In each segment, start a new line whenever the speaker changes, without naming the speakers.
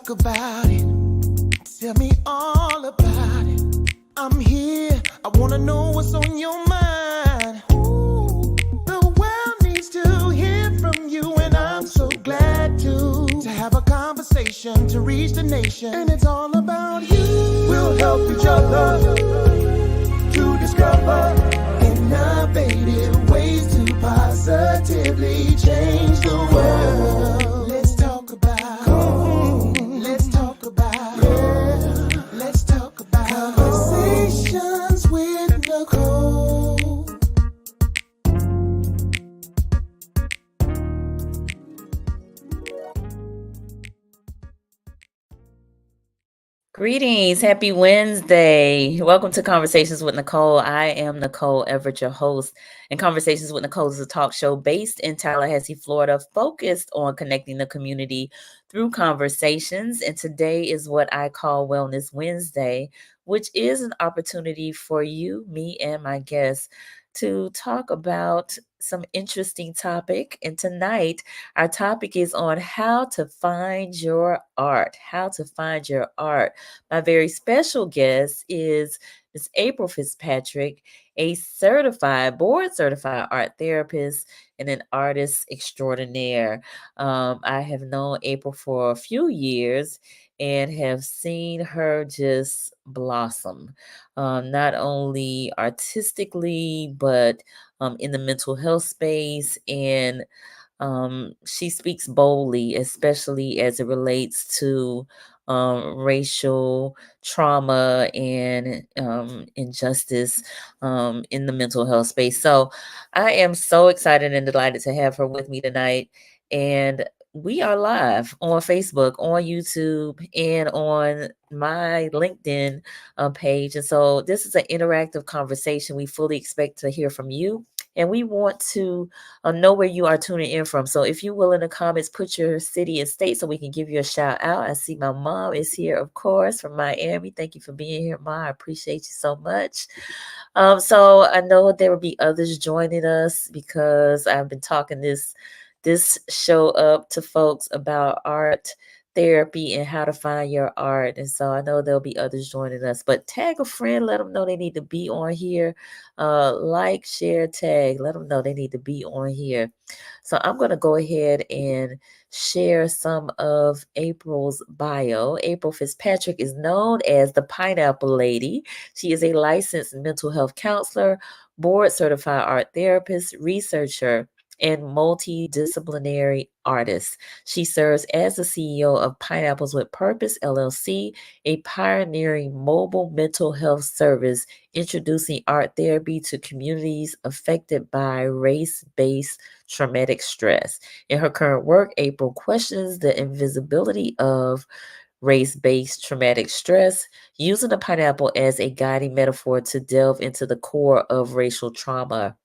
talk about it. Tell me all about it. I'm here. I want to know what's on your mind. Ooh, the world needs to hear from you, and I'm so glad to have a conversation to reach the nation. And it's all about you. We'll help each other to discover innovative ways to positively change the world. Let's talk about, let's talk about, let's talk about Conversations with Nicole.
Greetings. Happy Wednesday. Welcome to Conversations with Nicole. I am Nicole Everett, your host. And Conversations with Nicole is a talk show based in Tallahassee, Florida, focused on connecting the community through conversations. And today is what I call Wellness Wednesday, which is an opportunity for you, me, and my guests to talk about some interesting topic. And tonight, our topic is on how to find your art. How to find your art. My very special guest is Ms. April Fitzpatrick, a board-certified art therapist and an artist extraordinaire. I have known April for a few years and have seen her just blossom, not only artistically, but in the mental health space. And she speaks boldly, especially as it relates to racial trauma and injustice in the mental health space. So I am so excited and delighted to have her with me tonight. And we are live on Facebook, on YouTube, and on my LinkedIn page. And so this is an interactive conversation. We fully expect to hear from you. And we want to know where you are tuning in from. So if you will, in the comments, put your city and state so we can give you a shout out. I see my mom is here, of course, from Miami. Thank you for being here, Ma. I appreciate you so much. So I know there will be others joining us because I've been talking this show up to folks about art therapy and how to find your art. And so I know there'll be others joining us, but tag a friend, let them know they need to be on here. Like, share, tag, let them know they need to be on here. So I'm going to go ahead and share some of April's bio. April Fitzpatrick is known as the Pineapple Lady. She is a licensed mental health counselor, board certified art therapist, researcher, and multidisciplinary artist. She serves as the CEO of Pineapples with Purpose, LLC, a pioneering mobile mental health service introducing art therapy to communities affected by race-based traumatic stress. In her current work, April questions the invisibility of race-based traumatic stress, using the pineapple as a guiding metaphor to delve into the core of racial trauma.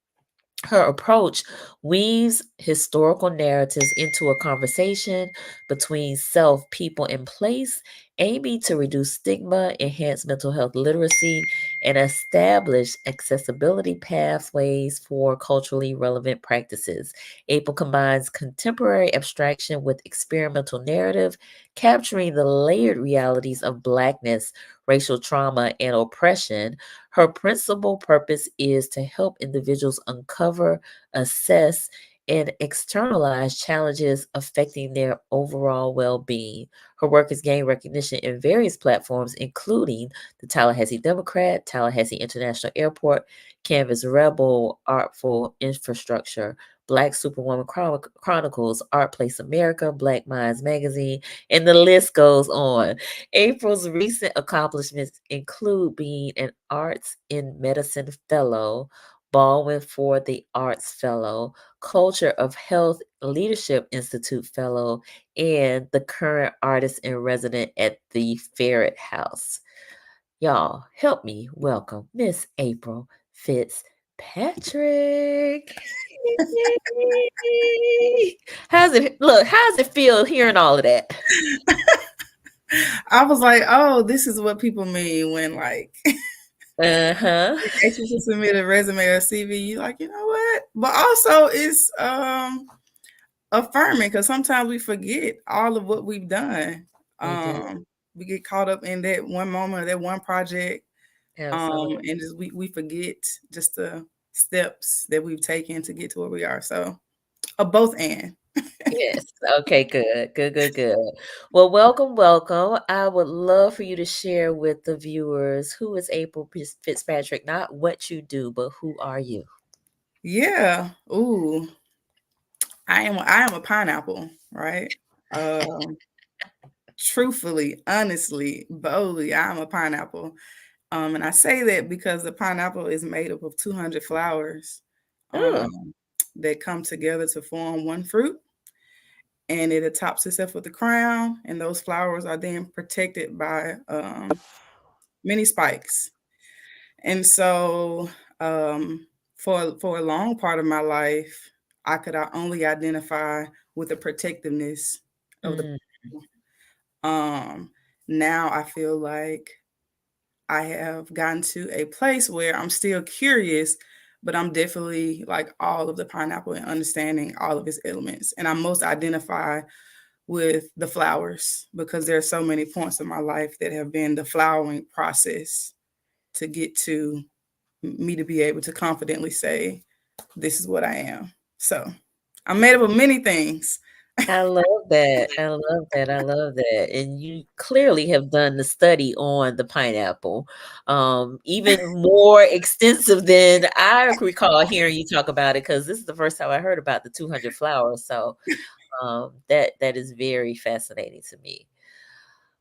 Her approach weaves historical narratives into a conversation between self, people, and place, aiming to reduce stigma, enhance mental health literacy, and establish accessibility pathways for culturally relevant practices. April combines contemporary abstraction with experimental narrative, capturing the layered realities of Blackness, racial trauma, and oppression. Her principal purpose is to help individuals uncover, assess, and externalize challenges affecting their overall well being. Her work has gained recognition in various platforms, including the Tallahassee Democrat, Tallahassee International Airport, Canvas Rebel, Artful Infrastructure, Black Superwoman Chronicles, Art Place America, Black Minds Magazine, and the list goes on. April's recent accomplishments include being an Arts in Medicine Fellow, Baldwin for the Arts Fellow, Culture of Health Leadership Institute Fellow, and the current artist in resident at the Ferret House. Y'all, help me welcome Miss April Fitzpatrick. How's it feel hearing all of that?
I was like, oh, this is what people mean when like
Uh-huh.
they ask you to submit a resume or CV. You like, you know what? But also it's affirming because sometimes we forget all of what we've done.
They do.
We get caught up in that one moment, that one project,
Absolutely.
and just we forget just the steps that we've taken to get to where we are. So, both and.
Yes. Okay, good. Good, good, good. Well, welcome, welcome. I would love for you to share with the viewers who is April Fitzpatrick, not what you do, but who are you?
Yeah. Ooh, I am a pineapple, right? Um, Truthfully, honestly, boldly, I'm a pineapple. And I say that because the pineapple is made up of 200 flowers
Oh.
that come together to form one fruit, and it attops itself with a crown, and those flowers are then protected by many spikes. And so, um, for a long part of my life, I could only identify with the protectiveness of the.
Mm,
Um, Now I feel like I have gotten to a place where I'm still curious, but I'm definitely like all of the pineapple and understanding all of its elements. And I most identify with the flowers because there are so many points in my life that have been the flowering process to get to me to be able to confidently say, this is what I am. So I'm made up of many things.
I love that. I love that. I love that. And you clearly have done the study on the pineapple, even more extensive than I recall hearing you talk about it, because this is the first time I heard about the 200 flowers. So that is very fascinating to me.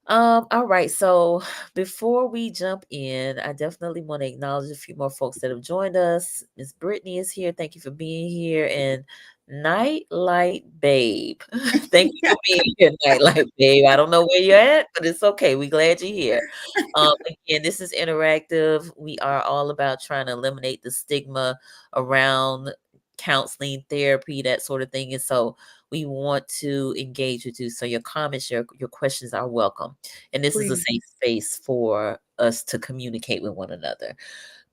All right. So before we jump in, I definitely want to acknowledge a few more folks that have joined us. Miss Brittany is here. Thank you for being here. And Nightlight Babe. Thank you for being here, Nightlight Babe. I don't know where you're at, but it's okay. We're glad you're here. Again, this is interactive. We are all about trying to eliminate the stigma around counseling, therapy, that sort of thing. And so we want to engage with you. So your comments, your questions are welcome. And this is a
Please.
safe space for us to communicate with one another.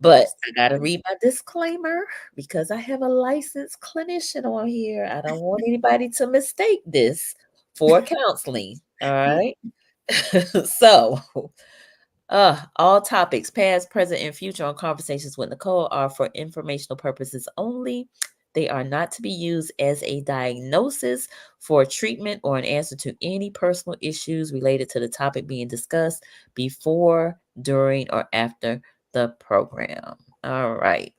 But I got to read my disclaimer because I have a licensed clinician on here. I don't want anybody to mistake this for counseling. All right. So, all topics, past, present, and future on Conversations with Nicole are for informational purposes only. They are not to be used as a diagnosis for treatment or an answer to any personal issues related to the topic being discussed before, during, or after the program. All right.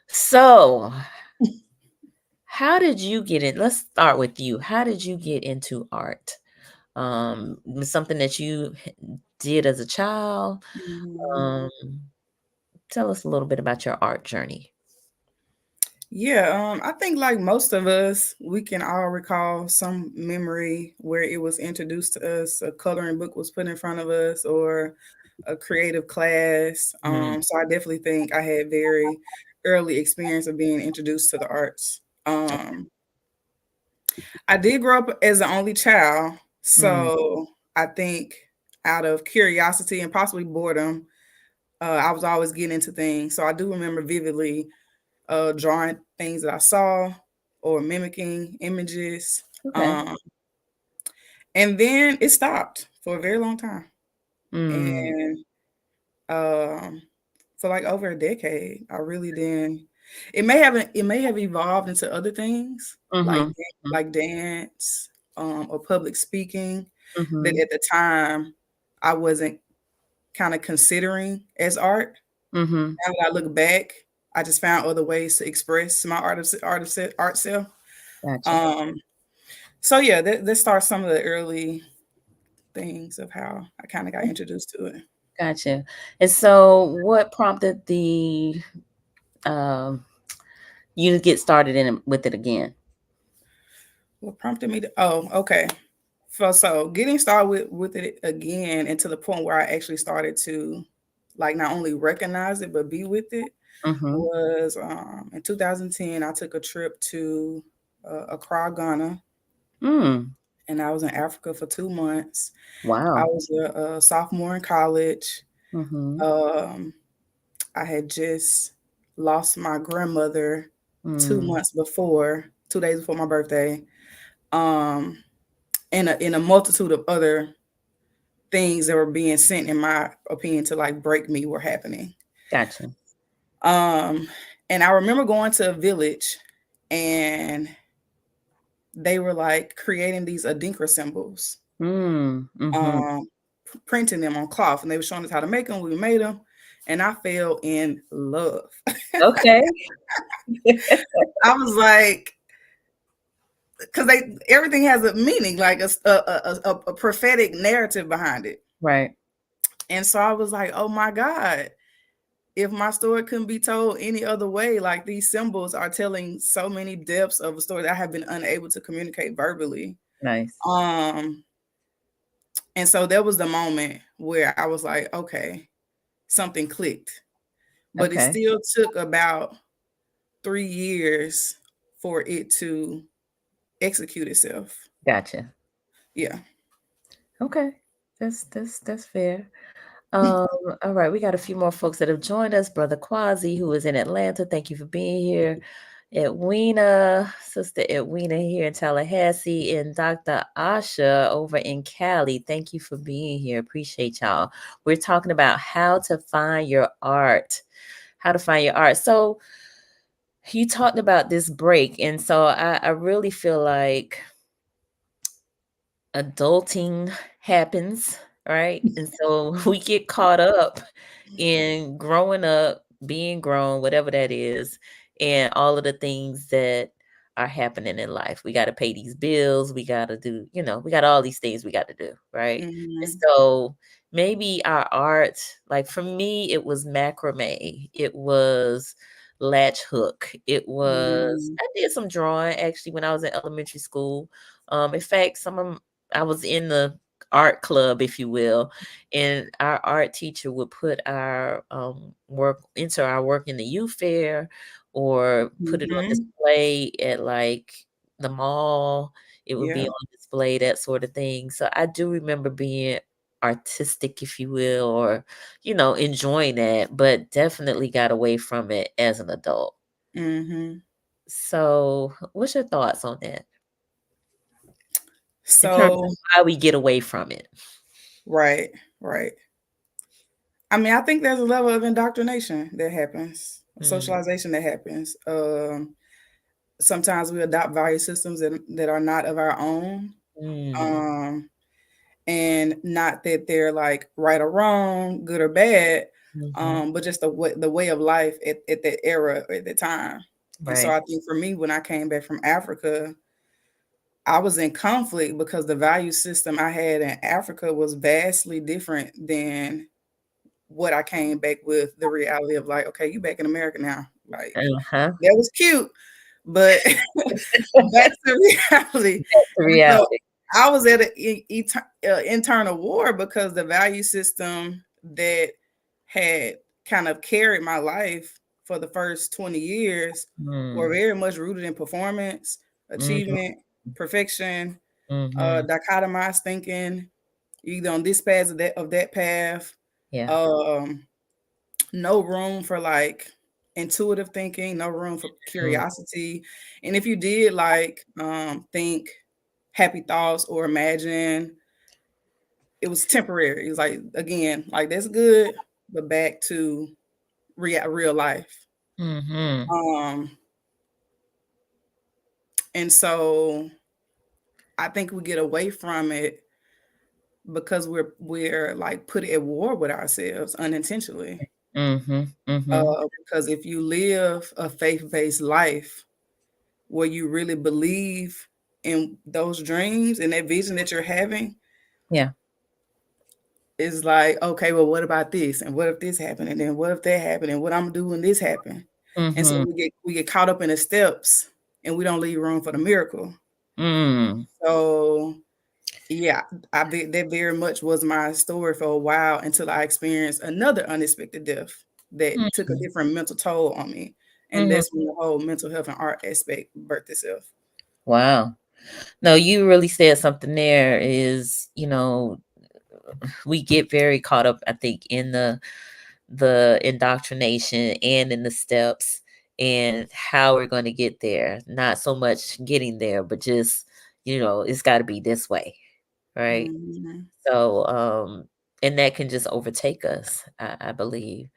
So, how did you get in? Let's start with you. How did you get into art? Something that you did as a child?
Mhm.
Um, Tell us a little bit about your art journey.
Yeah, I think like most of us, we can all recall some memory where it was introduced to us, a coloring book was put in front of us, or a creative class.
Mm,
So I definitely think I had very early experience of being introduced to the arts. I did grow up as the only child,
mm,
so I think out of curiosity and possibly boredom, I was always getting into things. So I do remember vividly drawing things that I saw or mimicking images.
okay.
Um, and then it stopped for a very long time.
Mm,
And um, for like over a decade, I really didn't. It may have evolved into other things like
mhm,
like dance or public speaking that
mhm,
at the time I wasn't kind of considering as art.
mhm.
Now that I look back, I just found other ways to express my art self.
Gotcha.
Um, so yeah, that starts some of the early things of how I kind of got introduced to it.
Gotcha. And so what prompted the um you to get started with it again?
What prompted me to? Oh, okay. So getting started with it again, and to the point where I actually started to like not only recognize it but be with it
Mhm.
was in 2010. I took a trip to Accra, Ghana,
Mm.
and I was in Africa for 2 months. I
Wow.
was a sophomore in college.
Mhm.
Um, I had just lost my grandmother
Mm.
2 days before my birthday. Um, and in a multitude of other things that were being sent, in my opinion, to like break me were happening.
Gotcha.
And I remember going to a village, and they were like creating these Adinkra symbols, printing them on cloth, and they were showing us how to make them. We made them, and I fell in love.
Okay.
I was like, because everything has a meaning, like a prophetic narrative behind it.
Right.
And so I was like, oh my God, if my story couldn't be told any other way, like these symbols are telling so many depths of a story that I have been unable to communicate verbally.
Nice.
And so that was the moment where I was like, okay, something clicked. But it still took about 3 years for it to execute itself.
Gotcha.
Yeah.
Okay. That's fair. All right, we got a few more folks that have joined us. Brother Quasi, who is in Atlanta, thank you for being here. Edwina, Sister Edwina here in Tallahassee, and Dr. Asha over in Cali. Thank you for being here. Appreciate y'all. We're talking about how to find your art. How to find your art. So you talked about this break, and so I really feel like adulting happens, right? And so we get caught up in growing up, being grown, whatever that is, and all of the things that are happening in life. We got to pay these bills. We got to do, we got all these things we got to do, right? And so maybe our art, like for me, it was macrame. It was latch hook. It was, I did some drawing actually when I was in elementary school. In fact, I was in the art club, if you will, and our art teacher would put our work in the youth fair, or put it on display at like the mall. It would be on display, that sort of thing. So I do remember being artistic, if you will, or enjoying that, but definitely got away from it as an adult. So what's your thoughts on that? In terms of how we get away from it.
Right. I mean, I think there's a level of indoctrination that happens, socialization that happens. Sometimes we adopt value systems that are not of our own. And not that they're like right or wrong, good or bad, but just the way of life at that era, at the time. Right. And so I think for me, when I came back from Africa, I was in conflict because the value system I had in Africa was vastly different than what I came back with, the reality of like, okay, you back in America now. Like, that was cute, but that's the reality.
That's the reality.
So I was at an internal war because the value system that had kind of carried my life for the first 20 years were very much rooted in performance, achievement, perfection, dichotomized thinking, either on this path or that path. No room for like intuitive thinking, no room for curiosity. And if you did like think happy thoughts or imagine, it was temporary. It was like, again, like that's good, but back to real life. And so I think we get away from it because we're like put at war with ourselves unintentionally. Because if you live a faith-based life where you really believe in those dreams and that vision that you're having, it's like, okay, well, what about this? And what if this happened? And then what if that happened? And what I'm gonna do when this happened? And so we get caught up in the steps and we don't leave room for the miracle. So yeah, that very much was my story for a while until I experienced another unexpected death that took a different mental toll on me. And that's when the whole mental health and art aspect birthed itself.
Wow. No, you really said something there is, we get very caught up, I think, in the indoctrination and in the steps and how we're going to get there. Not so much getting there, but just, it's got to be this way. right?
Mhm.
So, and that can just overtake us, I believe.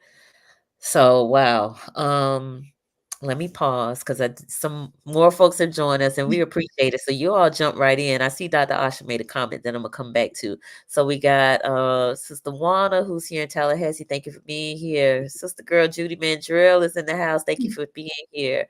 So, wow. Let me pause because some more folks have joined us and we appreciate it. So you all jump right in. I see Dr. Asha made a comment that I'm gonna come back to. So we got Sister Wanda who's here in Tallahassee. Thank you for being here. Sister girl Judy Mandrill is in the house. Thank you for being here.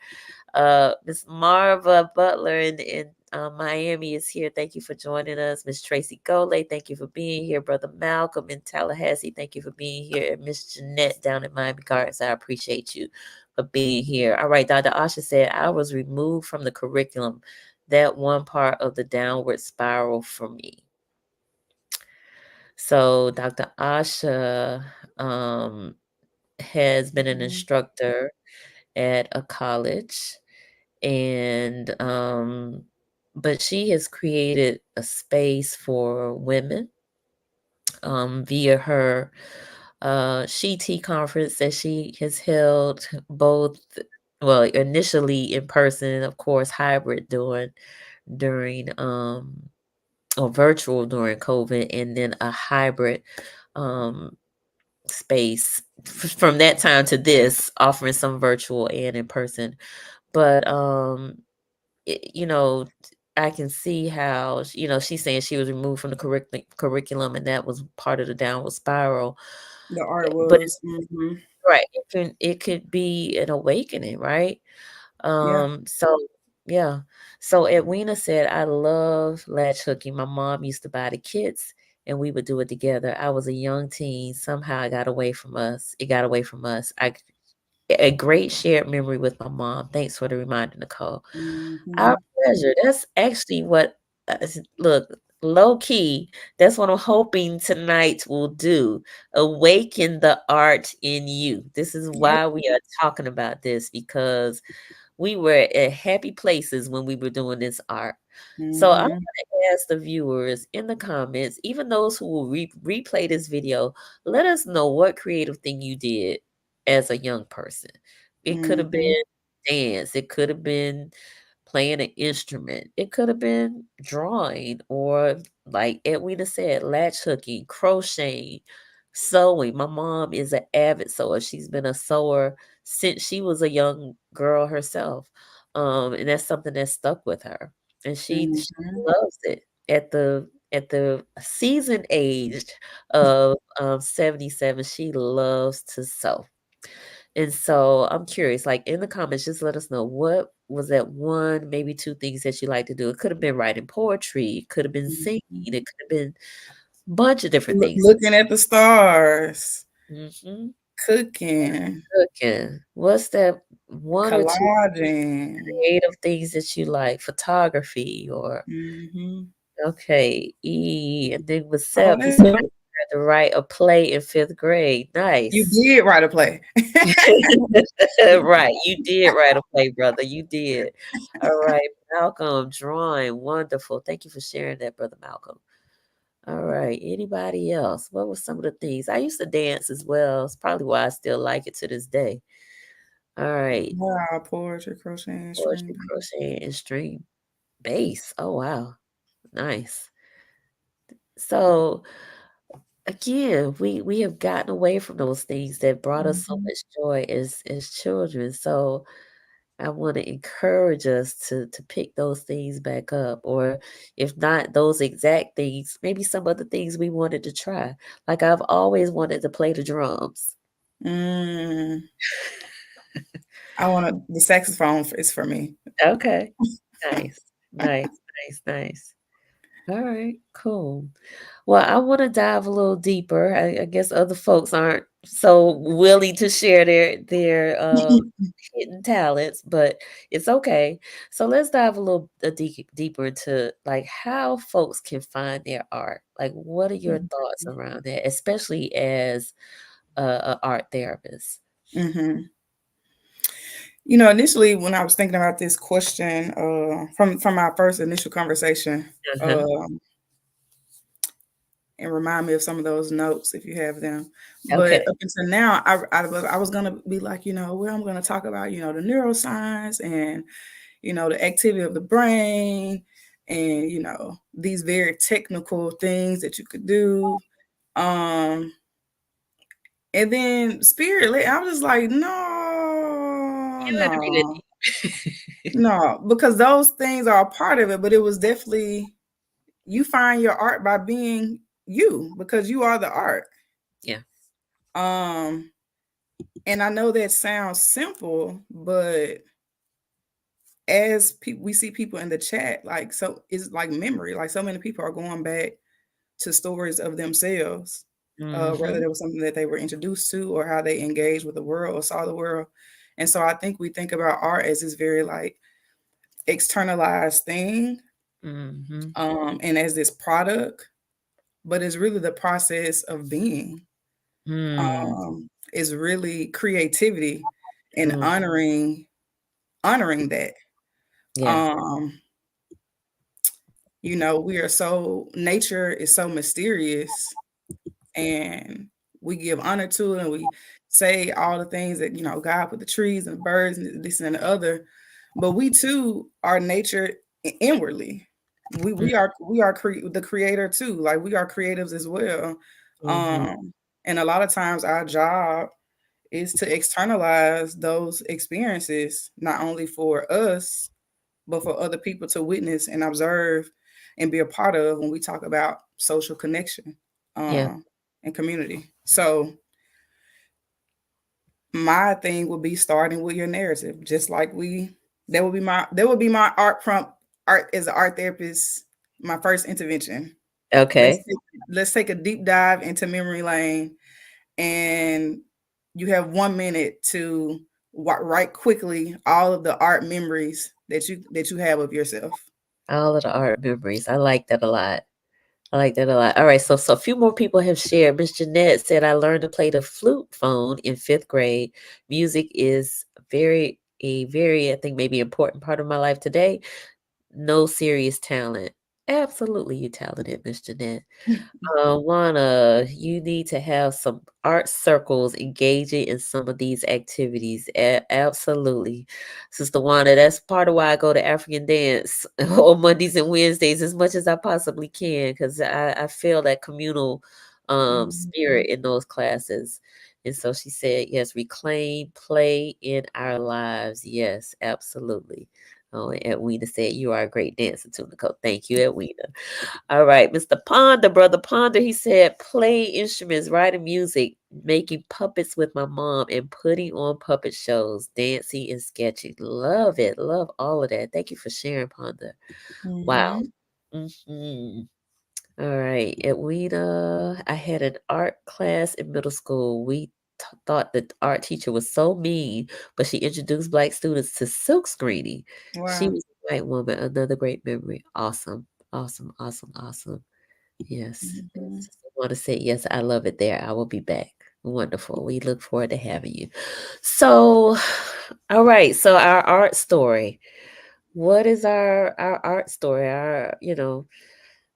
Miss Marva Butler in Miami is here. Thank you for joining us. Miss Tracy Gole, thank you for being here. Brother Malcolm in Tallahassee, thank you for being here. And Miss Jeanette down in Miami Gardens, I appreciate you for being here. All right, Dr. Asha said, I was removed from the curriculum. That one part of the downward spiral for me. So Dr. Asha has been an instructor at a college, and but she has created a space for women via her SHE conference that she has held, both, well, initially in person, of course hybrid during or virtual during COVID, and then a hybrid um space from that time to this, offering some virtual and in person. But you know, I can see how, she's saying she was removed from the curriculum, and that was part of the downward spiral.
The art
But
was. Mhm.
right, it could be an awakening, right?
Yeah.
So yeah. So Edwina said, I love latch hooking. My mom used to buy the kits and we would do it together. I was a young teen. Somehow it got away from us. It got away from us. A great shared memory with my mom. Thanks for the reminder, Nicole. Our
Mhm.
pleasure. That's actually what, look, low key, that's what I'm hoping tonight will do. Awaken the art in you. This is
Yep.
why we are talking about this, because we were at happy places when we were doing this art. So I'm going
Mhm.
to ask the viewers in the comments, even those who will replay this video, let us know what creative thing you did as a young person. It could have
Mhm.
been dance, it could have been playing an instrument, it could have been drawing, or like Edwina said, latch hooking, crocheting, sewing. My mom is an avid sewer. She's been a sewer since she was a young girl herself. And that's something that stuck with her. And she
Mhm.
loves it at the seasoned age of 77. She loves to sew. And so I'm curious, like in the comments, just let us know what was that one, maybe two things that you like to do. It could have been writing poetry, it could have been singing,
Mhm.
it could have been a bunch of different things.
Looking at the stars,
Hmm.
cooking,
Cooking. What's that one or two
collaging.
creative things that you like? Photography or
Mhm.
okay, and then with
All
Seth, you said
that.
you had to write a play in fifth grade.
You
Nice.
did write a play.
Right, you did write a play, brother. You did. All right, Malcolm, drawing, wonderful. Thank you for sharing that, brother Malcolm. All right, anybody else? What were some of the things? I used to dance as well. It's probably why I still like it to this day. All right,
Wow, poetry, crocheting,
poetry,
string.
crochet, and string bass. Oh wow, nice. So again, we have gotten away from those things that brought us so
Mhm.
much joy as children. So I want to encourage us to pick those things back up, or if not those exact things, maybe some other things we wanted to try. Like I've always wanted to play the drums.
Mm. I wanna the saxophone is for me.
Okay. Nice. Nice. Nice. Nice. All right, cool. Well, I want to dive a little deeper. I guess other folks aren't so willing to share their hidden talents, but it's okay. So let's dive a little deeper into like how folks can find their art. Like, what are your thoughts around that, especially as a art therapist?
Mhm. Initially when I was thinking about this question, from our first initial conversation,
Uh-huh.
um, and remind me of some of those notes if you have them. But
Okay.
up until now, I was gonna be like, well, I'm gonna talk about, the neuroscience and, the activity of the brain. and these very technical things that you could do. And then spirit, I was just like, no,
You had to be
no, no, because those things are a part of it, but it was definitely, you find your art by being you, because you are the art.
Yeah.
And I know that sounds simple, but as we see people in the chat, like, so it's like memory, like so many people are going back to stories of themselves, whether there was something that they were introduced to or how they engaged with the world or saw the world. And so I think we think about art as this very like externalized thing, and as this product, but it's really the process of being. Is really creativity and honoring that.
Yeah.
We are so, nature is so mysterious, and we give honor to it, and we say all the things that God put the trees and the birds and this and the other, but we too are nature inwardly. We are the creator too, like we are creatives as well. And a lot of times our job is to externalize those experiences, not only for us but for other people to witness and observe and be a part of, when we talk about social connection,
Yeah.
and community. So my thing would be starting with your narrative, just like that would be my art prompt. Art as an art therapist, my first intervention. let's
Okay.
take, let's take a deep dive into memory lane, and you have 1 minute to write quickly all of the art memories that you have of yourself.
All of the art memories. I like that a lot. I like that a lot. All right, so a few more people have shared. Miss Jeanette said, "I learned to play the flute phone in 5th grade. Music is very, I think, maybe important part of my life today. No serious talent. Absolutely, you talented, Miss Jeanette. Juana, you need to have some art circles engaging in some of these activities. Absolutely. Sister Juana, that's part of why I go to African dance on Mondays and Wednesdays as much as I possibly can, because I feel that communal spirit in those classes. And so she said, yes, reclaim play in our lives. Yes, absolutely. Oh, and Edwina said, you are a great dancer too, Nicole. Thank you, Edwina. All right, Mr. Ponder, Brother Ponder, he said, play instruments, writing music, making puppets with my mom, and putting on puppet shows, dancing and sketching. Love it. Love all of that. Thank you for sharing, Ponder. Wow. hmm All right, Edwina, I had an art class in middle school. We thought the art teacher was so mean, but she introduced Black students to silk screening. She
Wow.
was a white woman, another great memory. Awesome, awesome, awesome, awesome. Yes. I want to say, yes, I love it there. I will be back. Wonderful. We look forward to having you. So, all right. So our art story. What is our art story?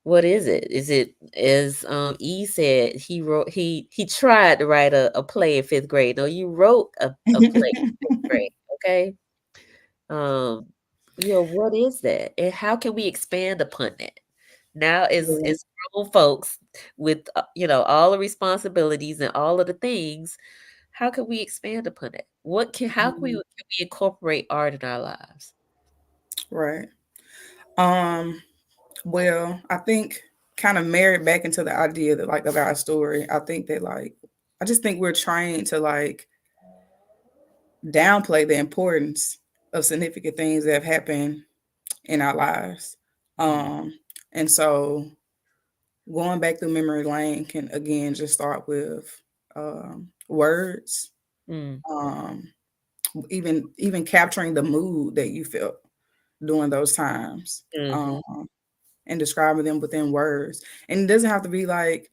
What is it? Is it, as E said, he tried to write a play in 5th grade. No, you wrote a play in 5th grade. Okay. Um, what is that? And how can we expand upon that? Now
Yeah.
is grown folks with all the responsibilities and all of the things. How can we expand upon it? How can
Mhm.
we incorporate art in our lives?
Right. Um, well, I think kind of married back into the idea that like of our story, I think that like I just think we're trying to like downplay the importance of significant things that have happened in our lives.
Mm,
Um, and so going back through memory lane can again just start with words,
mm,
um, even capturing the mood that you felt during those times,
mhm,
and describing them within words. And it doesn't have to be like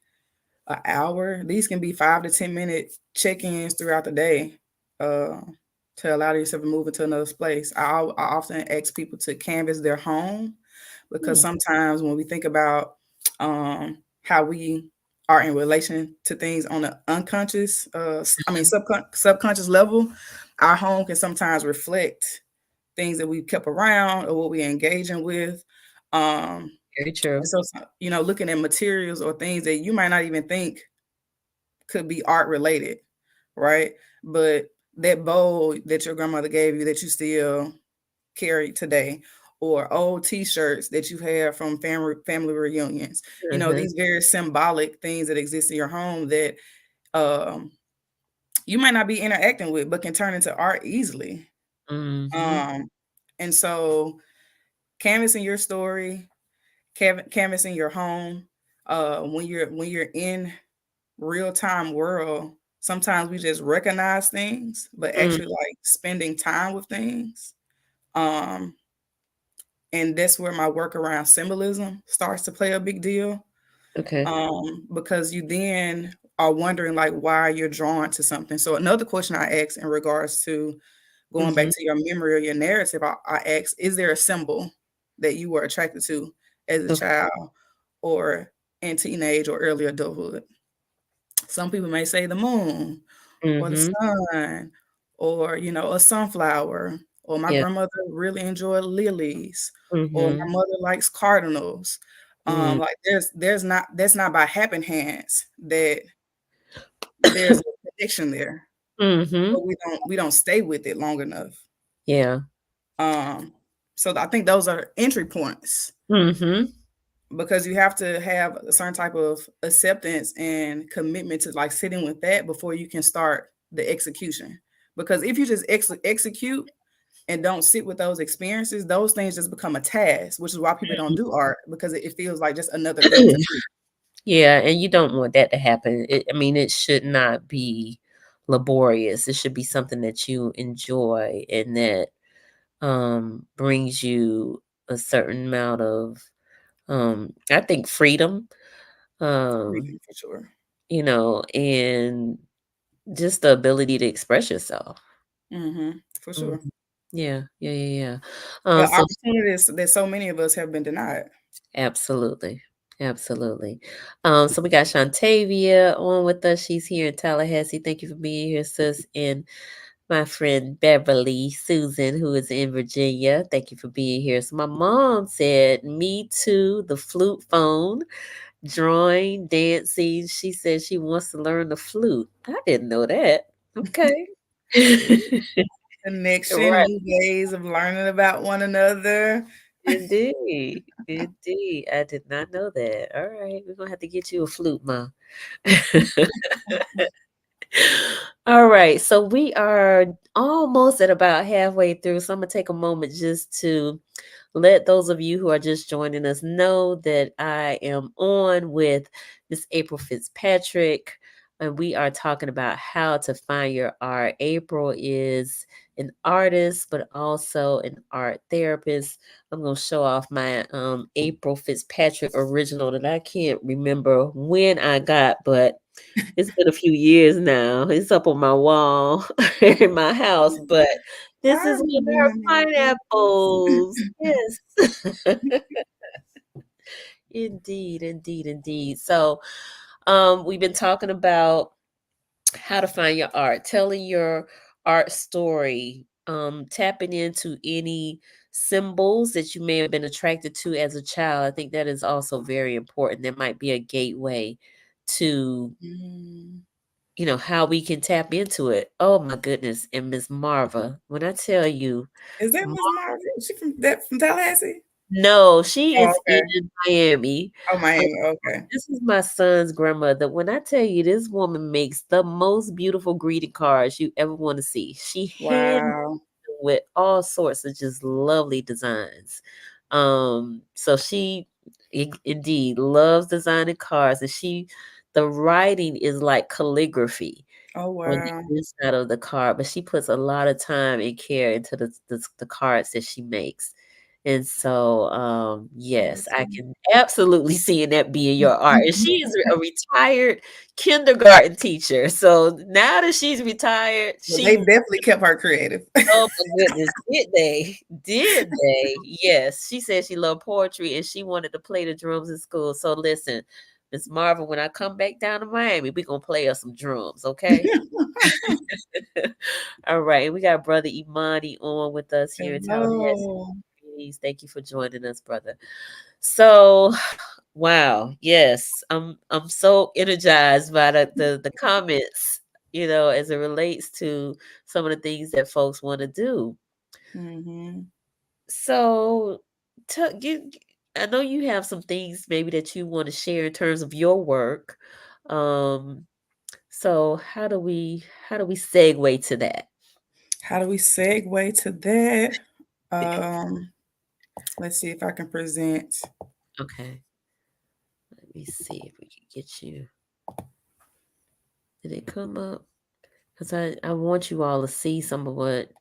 an hour. These can be 5 to 10 minute check-ins throughout the day, uh, to allow yourself to move into another place. I often ask people to canvas their home, because
mm,
sometimes when we think about how we are in relation to things on the unconscious, subconscious level, our home can sometimes reflect things that we've kept around or what we're engaging with.
Very true.
And so, looking at materials or things that you might not even think could be art related, right? But that bowl that your grandmother gave you that you still carry today, or old T-shirts that you have from family reunions, these very symbolic things that exist in your home that you might not be interacting with, but can turn into art easily. And so, canvassing your story, canvassing your home, when you're in real time world, sometimes we just recognize things, but actually like spending time with things. And that's where my work around symbolism starts to play a big deal.
Okay.
Because you then are wondering like why you're drawn to something. So another question I ask in regards to going back to your memory or your narrative, I ask, is there a symbol that you were attracted to as a child or in teenage or early adulthood? Some people may say the moon or the sun or, a sunflower, or my grandmother really enjoyed lilies, or my mother likes cardinals. Like that's not by happenstance that there's a connection there, but we don't stay with it long enough.
Yeah.
So I think those are entry points. Because you have to have a certain type of acceptance and commitment to like sitting with that before you can start the execution. Because if you just execute and don't sit with those experiences, those things just become a task, which is why people don't do art, because it feels like just another thing to do.
Yeah, and you don't want that to happen. It should not be laborious. It should be something that you enjoy and that brings you a certain amount of I think freedom.
Freedom, for sure.
And just the ability to express yourself.
For sure.
Yeah.
The
So
opportunities that so many of us have been denied.
absolutely. Absolutely. So we got Shantavia on with us. She's here in Tallahassee. Thank you for being here, sis. And my friend Beverly Susan, who is in Virginia. Thank you for being here. So my mom said, me too, the flute phone, drawing, dancing. She said she wants to learn the flute. I didn't know that. Okay.
Connection,
Right.
new ways of learning about one another.
Indeed. Indeed. I did not know that. All right. We're going to have to get you a flute, Ma. All right. So we are almost at about halfway through. So I'm going to take a moment just to let those of you who are just joining us know that I am on with Miss April Fitzpatrick, and we are talking about how to find your art. April is an artist, but also an art therapist. I'm going to show off my April Fitzpatrick original that I can't remember when I got, but it's been a few years now. It's up on my wall in my house, but this
I
is one of her
remember.
pineapples. Yes. Indeed. So, we've been talking about how to find your art, telling your art story, tapping into any symbols that you may have been attracted to as a child. I think that is also very important. That might be a gateway to how we can tap into it. Oh my goodness. And Miss Marva, when I tell you,
Is that Miss Margaret? She from Tallahassee?
no, she
Oh,
is
okay.
in Miami.
Oh, Miami. Okay.
This is my son's grandmother. When I tell you, this woman makes the most beautiful greeting cards you ever want to see. She hand
Wow.
with all sorts of just lovely designs. So she indeed loves designing cards, and the writing is like calligraphy
Oh,
on
wow.
the inside of the card, but she puts a lot of time and care into the cards that she makes. And so, yes, I can absolutely see that being your art. And she is a retired kindergarten teacher. So now that she's retired,
Well, they definitely kept her creative.
oh my goodness, did they? Did they? Yes. She said she loved poetry and she wanted to play the drums in school. So listen, Miss Marvin, when I come back down to Miami, we're gonna play us some drums, okay? All right. We got brother Imani on with us here in Tallahassee.
Hello.
Please. Thank you for joining us, brother. So, wow, yes, I'm so energized by the comments, as it relates to some of the things that folks want to do.
Mm-hmm.
So, you, I know you have some things maybe that you want to share in terms of your work. Um, so how do we segue to that?
How do we segue to that? Let's see if I can present.
Okay, let me see if we can get you. Did it come up? Because I want you all to see some of what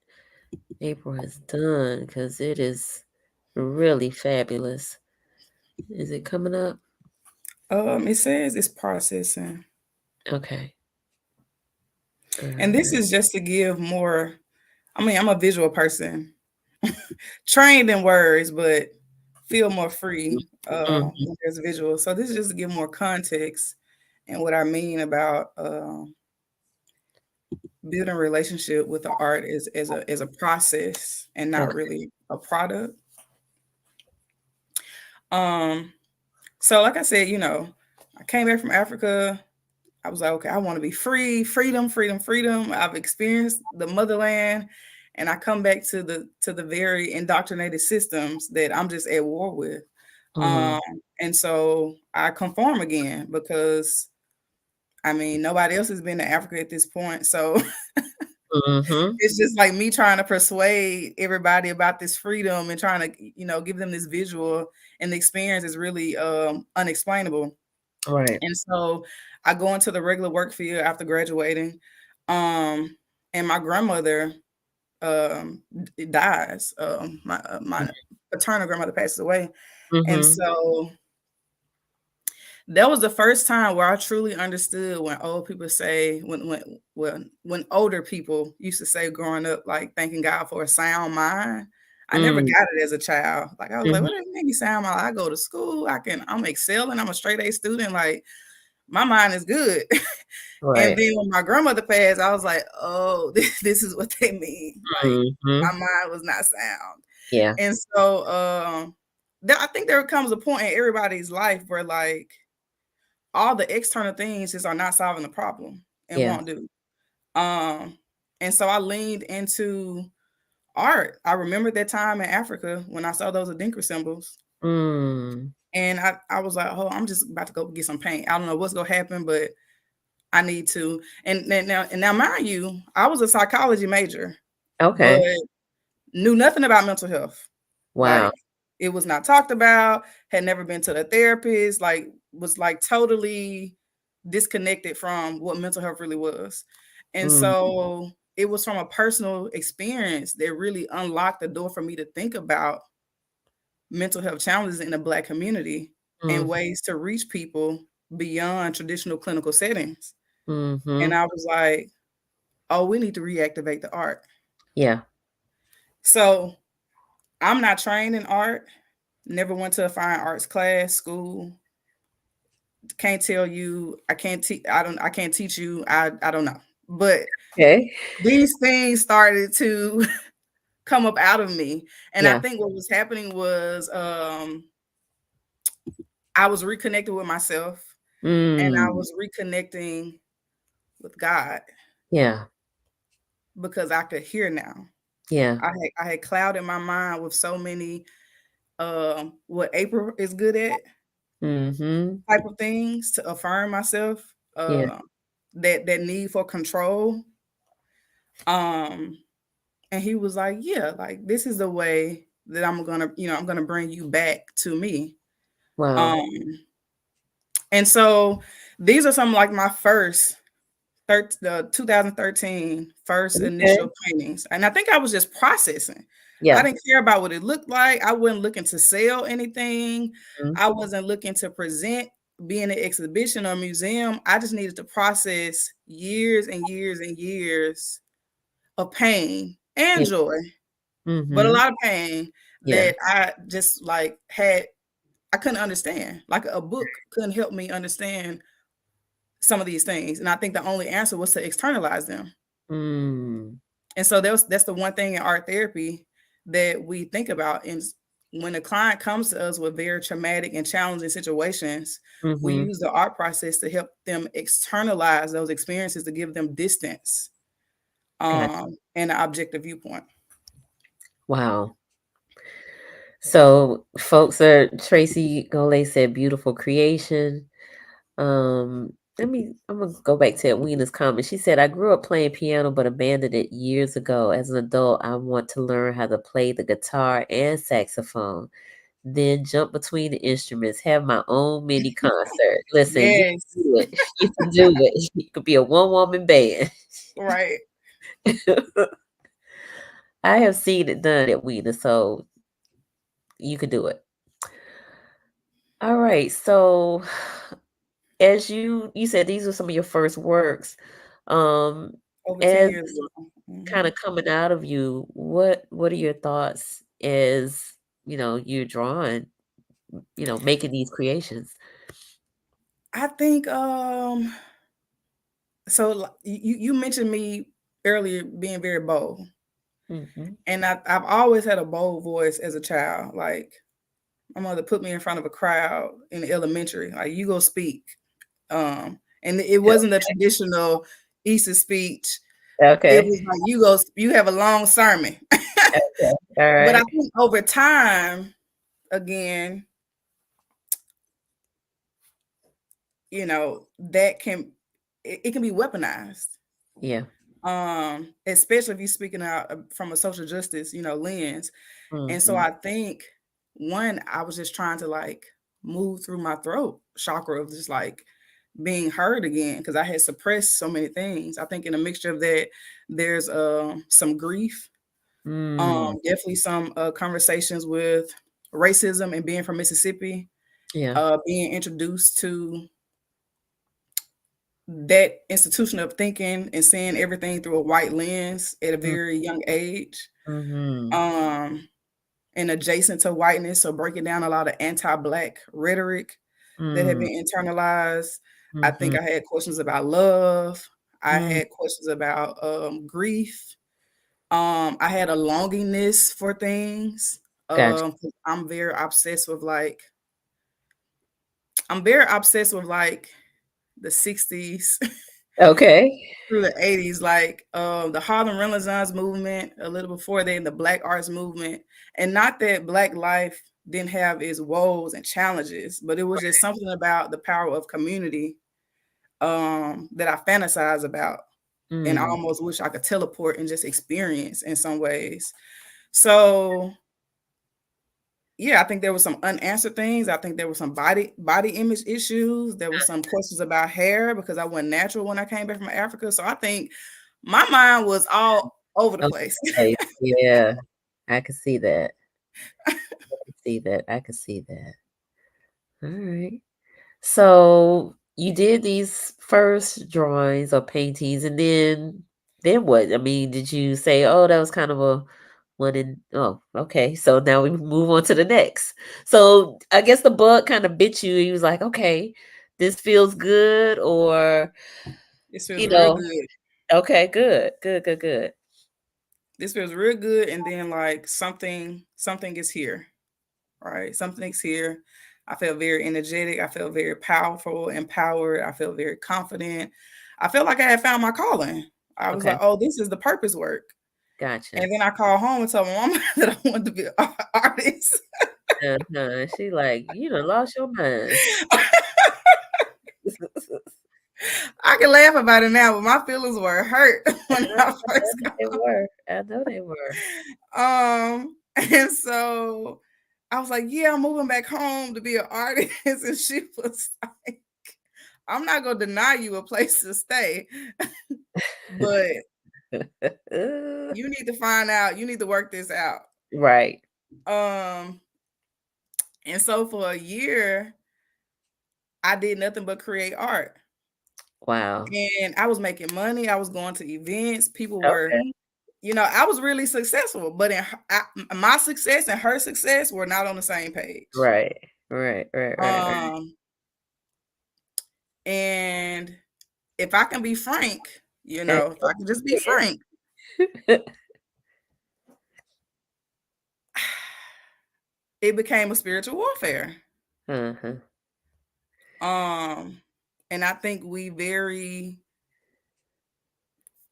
April has done because it is really fabulous. Is it coming up?
It says it's processing.
Okay.
And this is just to give more. I mean, I'm a visual person, trained in words, but feel more free
Mhm.
when there's visual. So this is just to give more context and what I mean about building a relationship with the art as a process and not
Okay.
really a product. So like I said, I came back from Africa. I was like, okay, I want to be free, freedom, freedom, freedom. I've experienced the motherland, and I come back to the very indoctrinated systems that I'm just at war with.
Mm,
And so I conform again because I mean nobody else has been to Africa at this point. So
mhm.
it's just like me trying to persuade everybody about this freedom and trying to, give them this visual, and the experience is really unexplainable.
Right.
And so I go into the regular work field after graduating. And my grandmother dies. My paternal grandmother passes away. And
Mhm.
so that was the first time where I truly understood when old people say, when older people used to say growing up, like thanking God for a sound mind. I never
Mm,
got it as a child. Like I was like,
mhm.
what does it make me sound mind? I go to school, I'm excelling, I'm a straight A student. Like my mind is good. And
Right.
then when my grandmother passed, I was like, oh, this is what they mean. Like my
Mhm.
mind was not sound.
Yeah.
And so I think there comes a point in everybody's life where like all the external things just are not solving the problem and
Yeah.
won't do. Um, and so I leaned into art. I remember that time in Africa when I saw those Adinkra symbols.
Mm.
And I was like, oh, I'm just about to go get some paint. I don't know what's gonna happen, but I need to. And now, mind you, I was a psychology major, but
Okay.
knew nothing about mental health.
Wow.
Like it was not talked about, had never been to the therapist, like was like totally disconnected from what mental health really was. And
Mm.
so it was from a personal experience that really unlocked the door for me to think about mental health challenges in the Black community and
Mm.
ways to reach people beyond traditional clinical settings. And
Mhm.
I was like, oh, we need to reactivate the art.
Yeah.
So I'm not trained in art, never went to a fine arts class, school. Can't tell you, I can't teach, I can't teach you, I don't know. But
Okay.
these things started to come up out of me. And I
Yeah.
think what was happening was I was reconnected with myself, and I
Mm.
was reconnecting with God
Yeah.
because I could hear now.
Yeah.
I had clouded my mind with so many what April is good at
Mhm.
type of things to affirm myself,
Yeah.
that need for control. Um, and he was like, yeah, like this is the way that I'm gonna bring you back to me.
Wow.
Um, and so these are some like my first the 2013 first
Okay.
initial paintings. And I think I was just processing. I
Yeah.
didn't care about what it looked like. I wasn't looking to sell anything.
Mm.
I wasn't looking to present, be in an exhibition or museum. I just needed to process years and years and years of pain and
Yeah.
joy, but a
Mhm.
lot of pain
Yeah.
that I just like I couldn't understand. Like a book couldn't help me understand some of these things. And I think the only answer was to externalize them.
Mm.
And so that's the one thing in art therapy that we think about. And when a client comes to us with very traumatic and challenging situations, we
Mm-hmm.
use the art process to help them externalize those experiences, to give them distance
Gotcha.
and an objective viewpoint.
Wow. So folks are Tracy Gole said beautiful creation. I'm gonna go back to Wena's comment. She said, I grew up playing piano but abandoned it years ago. As an adult, I want to learn how to play the guitar and saxophone, then jump between the instruments, have my own mini concert. Listen, you
Yes,
can do it. You can do it. You could be a one-woman band.
right.
I have seen it done at Wena, so you could do it. All right. So as you said these were some of your first works. Um
Over 10
as
years ago.
kind of coming out of you, what are your thoughts as you're drawing, making these creations?
I think so you mentioned me earlier being very bold.
Hmm.
And I've always had a bold voice as a child. Like my mother put me in front of a crowd in elementary. Like, you go speak. And it wasn't a traditional Easter speech. It
Okay.
was like, you have a long sermon.
Okay. All
But I
right.
think over time, again, that it can be weaponized.
Yeah.
Especially if you're speaking out from a social justice, lens. And so
Hmm.
I think I was just trying to like move through my throat chakra of just like being heard again, because I had suppressed so many things. I think in a mixture of that, there's some grief,
Mm.
definitely some conversations with racism and being from Mississippi,
Yeah.
being introduced to that institution of thinking and seeing everything through a white lens at a very young age.
Mm-hmm.
Um, and adjacent to whiteness, so breaking down a lot of anti-Black rhetoric that had
Mm.
been internalized. I think
Mm-hmm.
I had questions about love. I
Mm.
had questions about grief. I had a longingness for things.
Gotcha.
'Cause I'm very obsessed with like the 60s
Okay.
through the 80s, like the Harlem Renaissance movement, a little before that, the Black arts movement. And not that Black life didn't have its woes and challenges, but it was just something about the power of community that I fantasize about, and I
Mm.
almost wish I could teleport and just experience in some ways. So yeah, I think there was some unanswered things. I think there were some body image issues. There was some questions about hair because I wasn't natural when I came back from Africa. So I think my mind was all over the place.
Okay. Yeah. I can see that. I can see that. All right. So you did these first drawings or paintings, and then what? I mean, did you say, "Oh, that was kind of a one," and oh, okay. So now we move on to the next. So I guess the bug kind of bit you. He was like, "Okay, this feels good," or
This feels
you
real
know,
good.
okay, good, good, good, good.
This feels real good. And then like something is here, right? Something's here. I feel very energetic. I feel very powerful, empowered. I feel very confident. I feel like I had found my calling. I was
Okay,
like, oh, this is the purpose work.
gotcha.
And then I called home and told my mama that I wanted to be an artist.
Uh-huh. She like, you done lost your mind.
I can laugh about it now, but my feelings were hurt when I
I
first
know
got
they were. I know they were.
and so I was like, yeah, I'm moving back home to be an artist. And she was like, I'm not gonna deny you a place to stay, but you need to find out, you need to work this out.
Right.
Um, and so for a year, I did nothing but create art.
Wow.
And I was making money. I was going to events. People were,
Okay.
I was really successful, but my success and her success were not on the same page.
Right. Right. Right. Right.
Um, and if I can be frank,
Right.
if I can just be frank, it became a spiritual warfare.
Uh-huh.
And I think we very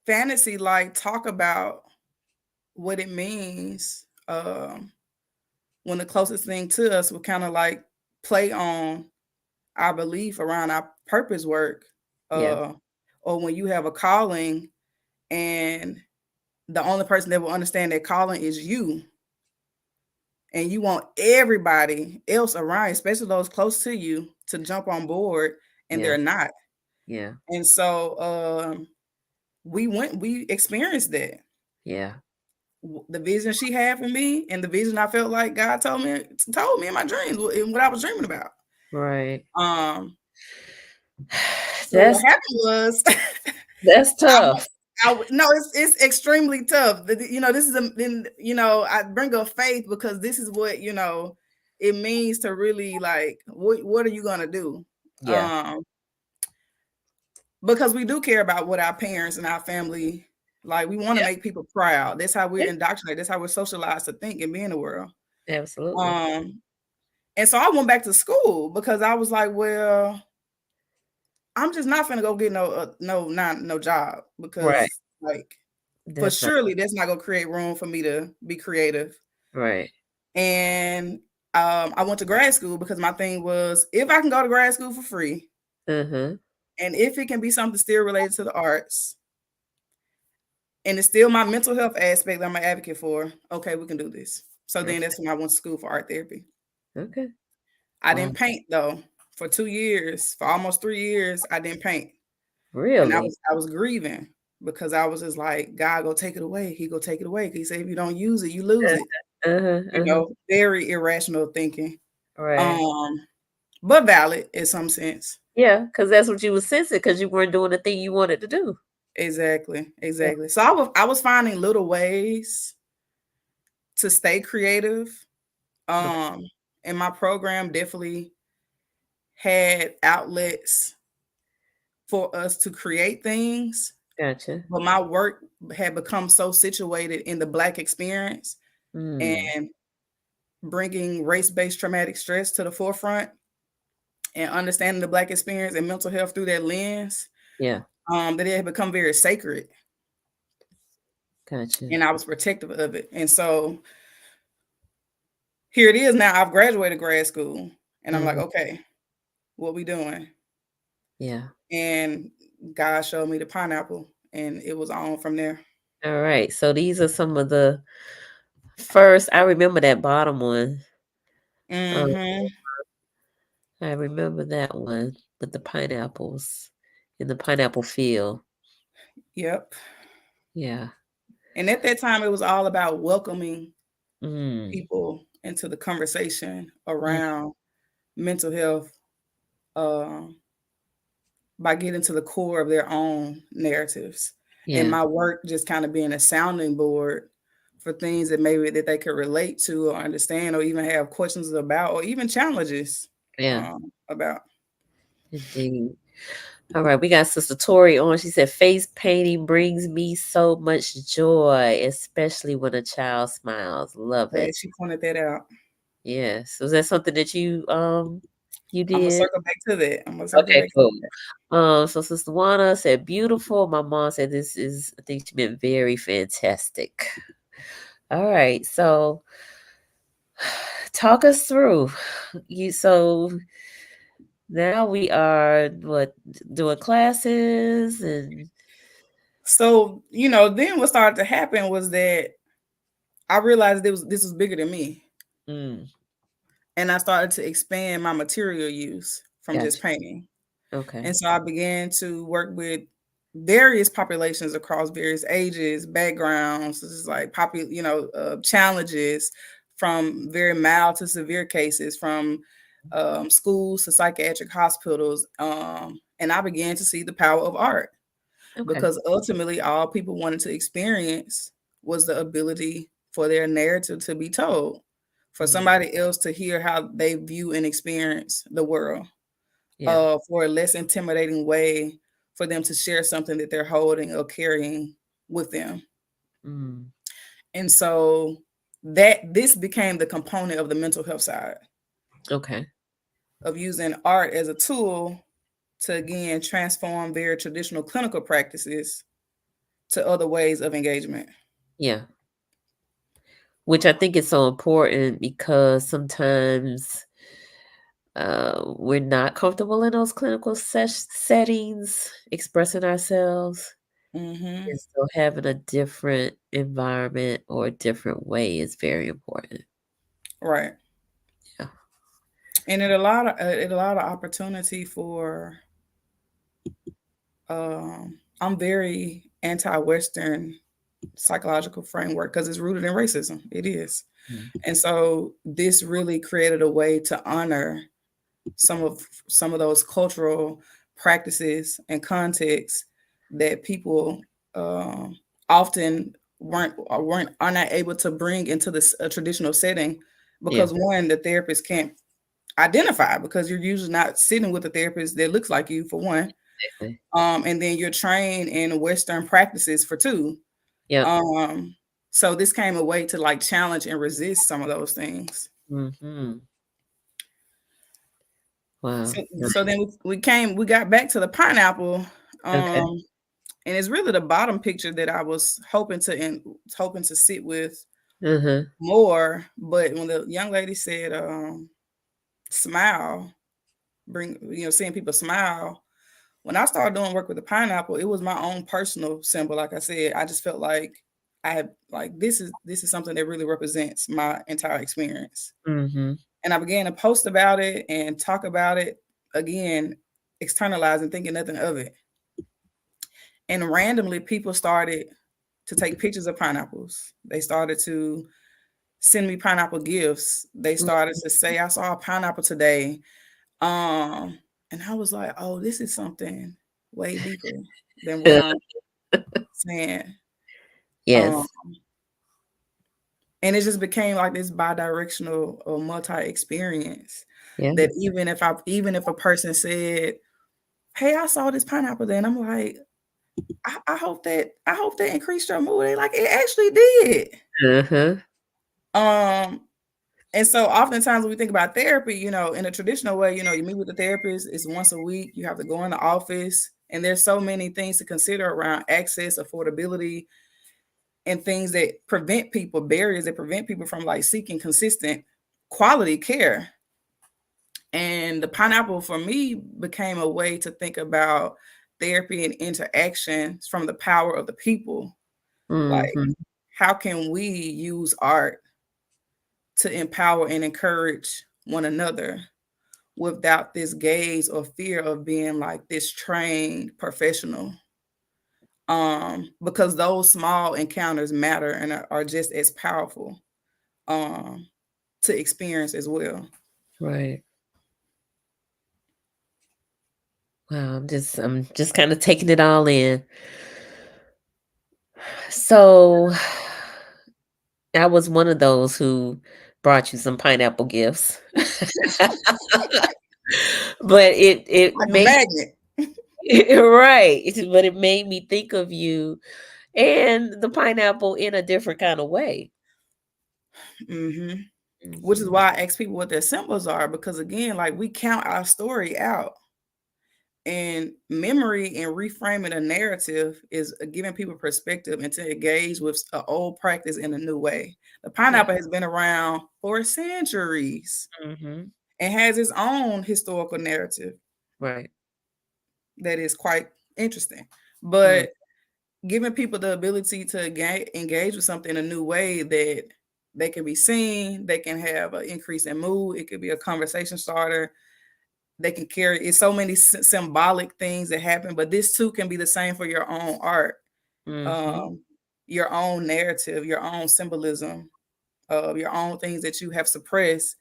fantasy like talk about what it means when the closest thing to us would kind of like play on our belief around our purpose work,
Yeah.
or when you have a calling and the only person that will understand that calling is you, and you want everybody else around, especially those close to you, to jump on board, and
Yeah.
they're not.
Yeah.
And so we experienced that.
Yeah.
The vision she had for me and the vision I felt like God told me in my dreams and what I was dreaming about.
Right.
So what happened was
That's tough.
no, it's extremely tough. You know, this is I bring up faith because this is what, it means to really like, what are you gonna do?
Yeah.
Because we do care about what our parents and our family, like we want to make people proud. That's how we're indoctrinated. That's how we're socialized to think and be in the world.
Absolutely.
And so I went back to school because I was like, well, I'm just not gonna go get no job because like surely that's not gonna create room for me to be creative.
Right.
And I went to grad school because my thing was, if I can go to grad school for free,
Uh-huh.
and if it can be something still related to the arts, and it's still my mental health aspect that I'm an advocate for, okay, we can do this. So then that's when I went to school for art therapy.
Okay.
I didn't paint though. For 2 years, for almost 3 years, I didn't paint.
Really?
And I was grieving because I was just like, God go take it away. He go take it away. He said, if you don't use it, you lose it. You know, very irrational thinking.
Right.
But valid in some sense.
Yeah, because that's what you were sensing because you weren't doing the thing you wanted to do.
Exactly. So I was finding little ways to stay creative. And my program definitely had outlets for us to create things.
Gotcha.
But my work had become so situated in the Black experience and bringing race-based traumatic stress to the forefront and understanding the Black experience and mental health through that lens.
Yeah.
That it had become very sacred.
Gotcha.
And I was protective of it. And so here it is now. I've graduated grad school and I'm like, okay, what we doing?
Yeah.
And God showed me the pineapple and it was on from there.
All right. So these are some of the first. I remember that bottom one.
Mm-hmm.
I remember that one with the pineapples in the pineapple field.
Yep.
Yeah.
And at that time, it was all about welcoming
Mm.
people into the conversation around mental health by getting to the core of their own narratives. And my work just kind of being a sounding board for things that maybe that they could relate to or understand or even have questions about or even challenges about.
Indeed. All right, we got Sister Tori on. She said, face painting brings me so much joy, especially when a child smiles. Love it.
She pointed that out.
Yes. Was that something that you did?
I'm gonna circle back to that.
Okay, cool. So Sister Juana said, beautiful. My mom said this is, I think she meant very fantastic. All right, so talk us through. So now we are doing classes and
so then what started to happen was that I realized this was bigger than me. And I started to expand my material use from just painting.
Okay.
And so I began to work with various populations across various ages, backgrounds. This is like challenges from very mild to severe cases, from schools to psychiatric hospitals. And I began to see the power of art because ultimately all people wanted to experience was the ability for their narrative to be told, for somebody else to hear how they view and experience the world, for a less intimidating way for them to share something that they're holding or carrying with them. And so that this became the component of the mental health side
Okay.
of using art as a tool to again transform their traditional clinical practices to other ways of engagement.
Yeah. Which I think is so important because sometimes we're not comfortable in those clinical settings expressing ourselves.
Mm-hmm.
And so having a different environment or a different way is very important.
Right.
Yeah.
And it allowed opportunity for I'm very anti-Western psychological framework because it's rooted in racism. It is.
Mm.
And so this really created a way to honor some of those cultural practices and contexts that people often are not able to bring into this traditional setting because one, the therapist can't identify because you're usually not sitting with a therapist that looks like you for one.
Exactly.
And then you're trained in Western practices for two.
Yeah.
So this came a way to like challenge and resist some of those things.
Mm-hmm. Wow.
So then we got back to the pineapple.
Okay.
And it's really the bottom picture that I was hoping to sit with more. But when the young lady said smile, seeing people smile. When I started doing work with the pineapple, it was my own personal symbol. Like I said, I just felt like I had like this is something that really represents my entire experience.
Mm-hmm.
And I began to post about it and talk about it again, externalizing, thinking nothing of it. And randomly, people started to take pictures of pineapples. They started to send me pineapple gifts. They started to say, "I saw a pineapple today," and I was like, "Oh, this is something way deeper than what I'm saying."
Yes.
And it just became like this bi-directional or multi-experience.
Yeah.
That even if a person said, "Hey, I saw this pineapple," then I'm like, I hope that increased your mood. They like, it actually did. And so oftentimes when we think about therapy, in a traditional way, you meet with the therapist, it's once a week, you have to go in the office, and there's so many things to consider around access, affordability, and things that barriers that prevent people from like seeking consistent quality care. And the pineapple for me became a way to think about therapy and interactions from the power of the people. Like, how can we use art to empower and encourage one another without this gaze or fear of being like this trained professional? Because those small encounters matter and are just as powerful to experience as well.
Right. Wow, I'm just kind of taking it all in. So I was one of those who brought you some pineapple gifts. But it
Like a
made
magnet.
right. But it made me think of you and the pineapple in a different kind of way.
Which is why I ask people what their symbols are, because again, like we count our story out. And memory and reframing a narrative is giving people perspective and to engage with an old practice in a new way. The pineapple has been around for centuries and has its own historical narrative.
Right.
That is quite interesting. But giving people the ability to engage with something in a new way that they can be seen, they can have an increase in mood, it could be a conversation starter. They can carry it's so many symbolic things that happen, but this too can be the same for your own art, your own narrative, your own symbolism, your own things that you have suppressed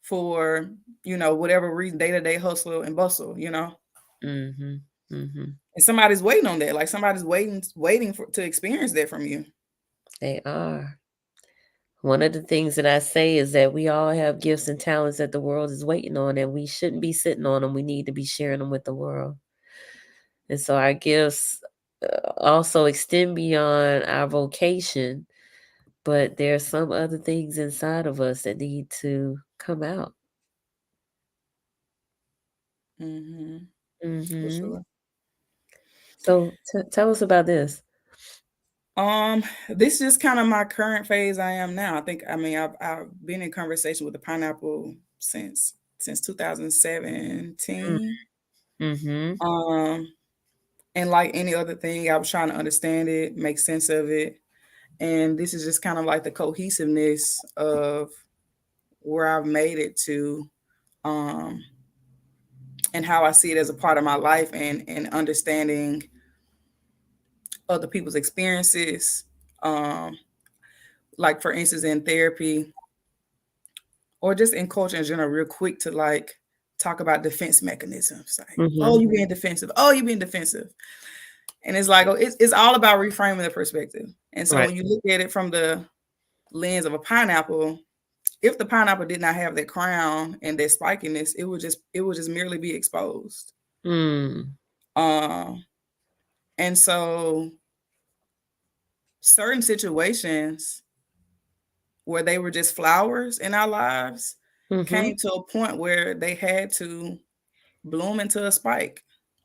for whatever reason, day-to-day hustle and bustle. And somebody's waiting on that, like somebody's waiting to experience that from you.
They are. One of the things that I say is that we all have gifts and talents that the world is waiting on, and we shouldn't be sitting on them. We need to be sharing them with the world. And so our gifts also extend beyond our vocation, but there's some other things inside of us that need to come out.
For
Mm-hmm.
sure.
So tell us about this.
This is kind of my current phase I am now. I've been in conversation with the pineapple since 2017.
Mm-hmm.
Um, and like any other thing, I was trying to understand it, make sense of it. And this is just kind of like the cohesiveness of where I've made it to, um, and how I see it as a part of my life, and understanding other people's experiences. Um, like for instance, in therapy, or just in culture in general, real quick to like talk about defense mechanisms. Like, oh,
Mm-hmm.
you being defensive. Oh, you being defensive. And it's like, oh, it's all about reframing the perspective. And so
Right.
when you look at it from the lens of a pineapple, if the pineapple did not have that crown and that spikiness, it would just merely be exposed.
Mm.
Um, and so certain situations where they were just flowers in our lives
Mm-hmm.
came to a point where they had to bloom into a spike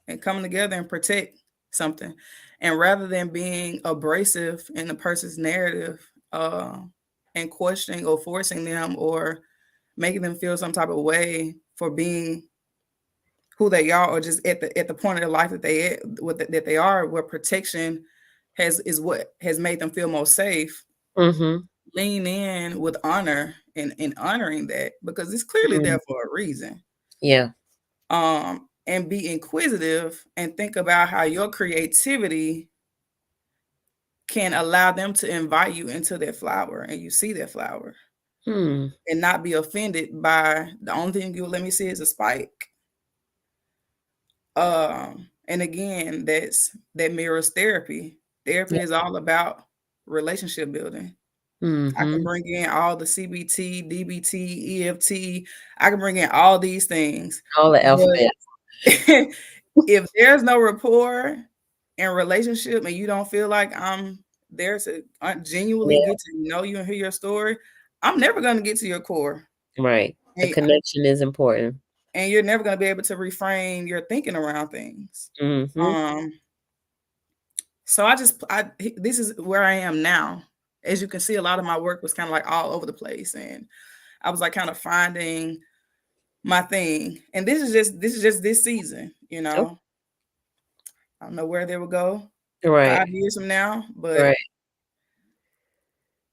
and come together and protect something. And rather than being abrasive in the person's narrative, and questioning or forcing them or making them feel some type of way for being who they are, or just at the point of their life that they are, where protection is what has made them feel most safe.
Mm-hmm.
Lean in with honor and honoring that, because it's clearly
Mm.
there for a reason.
Yeah.
And be inquisitive and think about how your creativity can allow them to invite you into their flower, and you see their flower,
Hmm.
and not be offended by the only thing you let me see is a spike. And again, that mirrors therapy. Therapy
Yeah.
is all about relationship building. I can
Mm-hmm.
bring in all the CBT, DBT, EFT. I can bring in all these things.
All the
But
alphabet.
if there's no rapport and relationship, and you don't feel like I'm there to genuinely
Yeah.
get to know you and hear your story, I'm never going to get to your core.
Right. The
And,
connection is important.
and you're never going to be able to reframe your thinking around things.
Mm-hmm.
Um, so this is where I am now. As you can see, a lot of my work was kind of like all over the place, and I was like kind of finding my thing. And this is just this season,
Oh,
I don't know where they will go
right.
5 years from now, but
Right.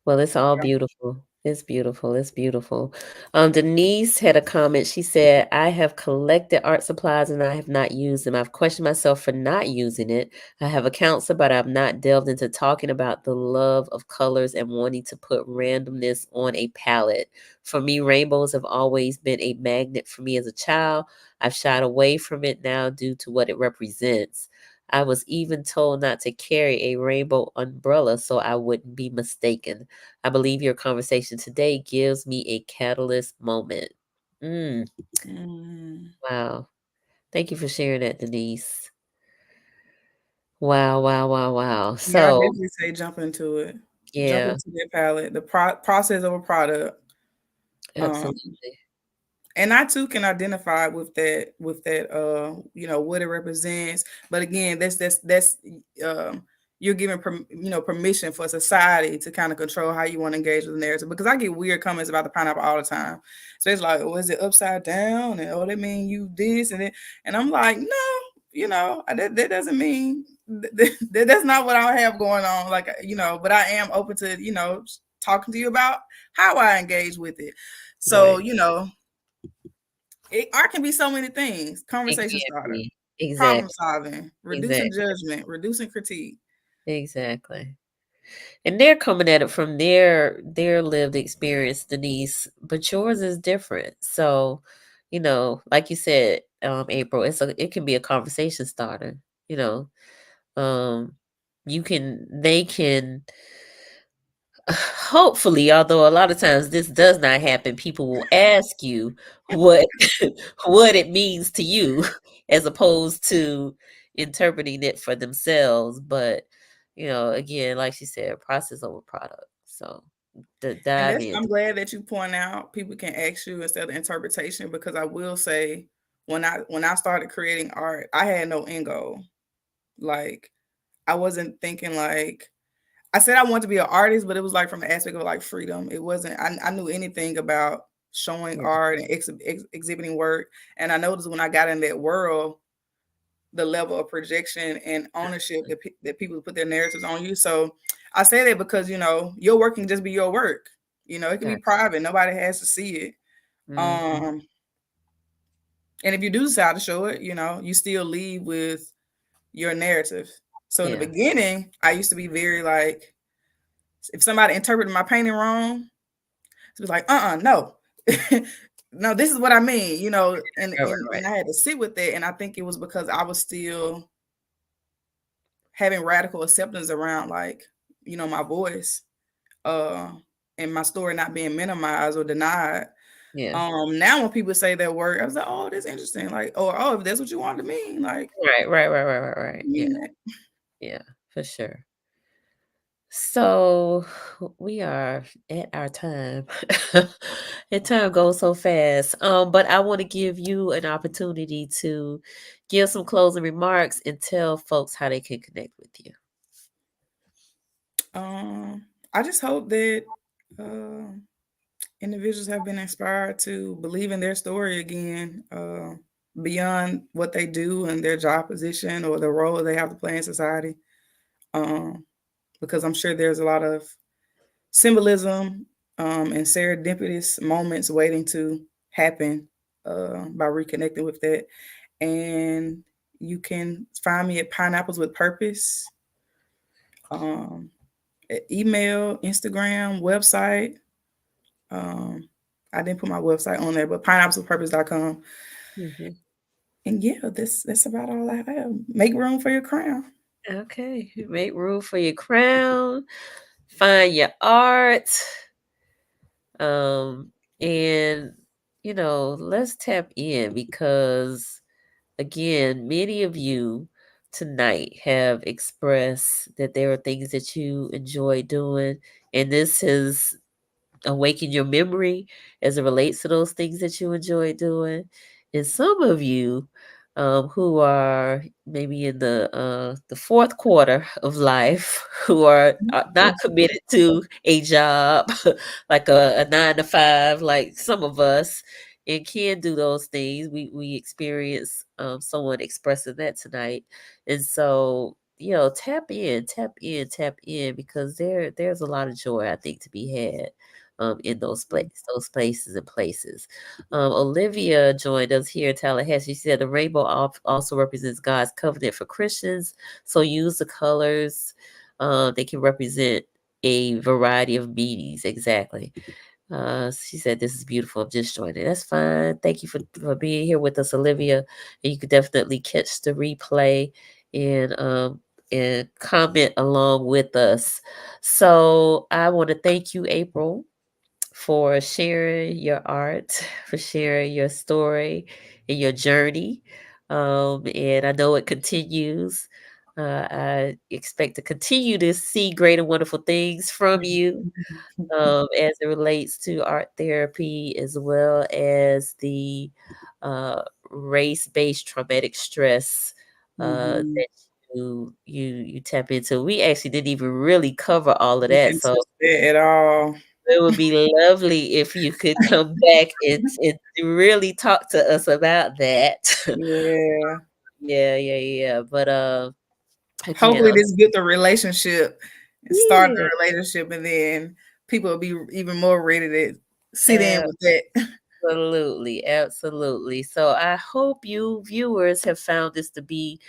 Well, it's all beautiful. It's beautiful. It's beautiful. Denise had a comment. She said, I have collected art supplies and I have not used them. I've questioned myself for not using it. I have a counselor, but I've not delved into talking about the love of colors and wanting to put randomness on a palette. For me, rainbows have always been a magnet for me as a child. I've shied away from it now due to what it represents. I was even told not to carry a rainbow umbrella so I wouldn't be mistaken. I believe your conversation today gives me a catalyst moment. Mm,
mm,
wow. Thank you for sharing that, Denise. Wow, wow, wow, wow.
yeah, I
So,
definitely say jump into it. Jump
yeah,
into that palette, the process of a product. Um,
absolutely.
and I too can identify with that what it represents. But again, that's um you're giving permission for society to kind of control how you want to engage with the narrative, because I get weird comments about the pineapple all the time. So it's like, oh, is it upside down, and oh, that mean you this and it, and I'm like, no, that doesn't mean that's not what I have going on, like, but I am open to talking to you about how I engage with it. So
Right.
art can be so many things.
It
Conversation
can
starter,
be.
problem
Exactly.
solving, reducing
Exactly.
judgment, reducing critique.
Exactly. And they're coming at it from their lived experience, Denise, but yours is different. So, like you said, April, it can be a conversation starter. You know, um, they can hopefully, although a lot of times this does not happen, people will ask you what what it means to you as opposed to interpreting it for themselves. But again, like she said, process over product. So
And
dive
that's,
in.
I'm glad that you point out people can ask you instead of interpretation, because I will say when I started creating art, I had no end goal. Like I wasn't thinking like, I said I wanted to be an artist, but it was like from the aspect of like freedom. It wasn't, I knew anything about showing
Yeah.
art and exhibiting work. And I noticed when I got in that world, the level of projection and ownership that people put their narratives on you. So I say that because, you know, your work can just be your work. You know, it can be
Gotcha.
private. Nobody has to see it.
Mhm.
And if you do decide to show it, you know, you still leave with your narrative. So in the
Yeah.
beginning, I used to be very like, if somebody interpreted my painting wrong, it was like, no. No, this is what I mean, you know, and,
Right,
and
right,
and I had to sit with that. And I think it was because I was still having radical acceptance around like, you know, my voice, uh, and my story not being minimized or denied.
yeah.
Now when people say that word, I was like, oh, that's interesting. Like, oh, if that's what you want to mean, like,
Right. Yeah.
mean that.
Yeah, for sure. So we are at our time. And time goes so fast. But I want to give you an opportunity to give some closing remarks and tell folks how they can connect with you.
I just hope that individuals have been inspired to believe in their story again, beyond what they do and their job position or the role they have to play in society. Um, because I'm sure there's a lot of symbolism and serendipitous moments waiting to happen by reconnecting with that. And you can find me at Pineapples with Purpose, um, email, Instagram, website. Um, I didn't put my website on there, but pineappleswithpurpose.com.
Mhm.
And yeah, that's about all I have. Make room for your crown.
Okay. Make room for your crown. Find your art. Um, and let's tap in because again, many of you tonight have expressed that there are things that you enjoy doing, and this has awakened your memory as it relates to those things that you enjoy doing. And some of you who are maybe in the fourth quarter of life, who are not committed to a job like a 9 to 5, like some of us, and can do those things. We experience someone expressing that tonight, and so tap in because there's a lot of joy I think to be had in those places and places. Olivia joined us here in Tallahassee. She said the rainbow also represents God's covenant for Christians. So use the colors. They can represent a variety of meanings. Exactly. She said, this is beautiful. I'm just joining. That's fine. Thank you for being here with us, Olivia. And you could definitely catch the replay and comment along with us. So I want to thank you, April, for sharing your art, for sharing your story and your journey. And I know it continues. I expect to continue to see great and wonderful things from you as it relates to art therapy as well as the uh, race-based traumatic stress
Mhm.
that you tap into. We actually didn't even really cover all of
We
that,
didn't
so
touch that at all.
it would be lovely if you could come back and really talk to us about that.
Yeah.
Yeah. But again,
Hopefully this built a relationship and started
yeah.
a relationship, and then people will be even more ready to sit in with that.
Absolutely. So I hope you viewers have found this to be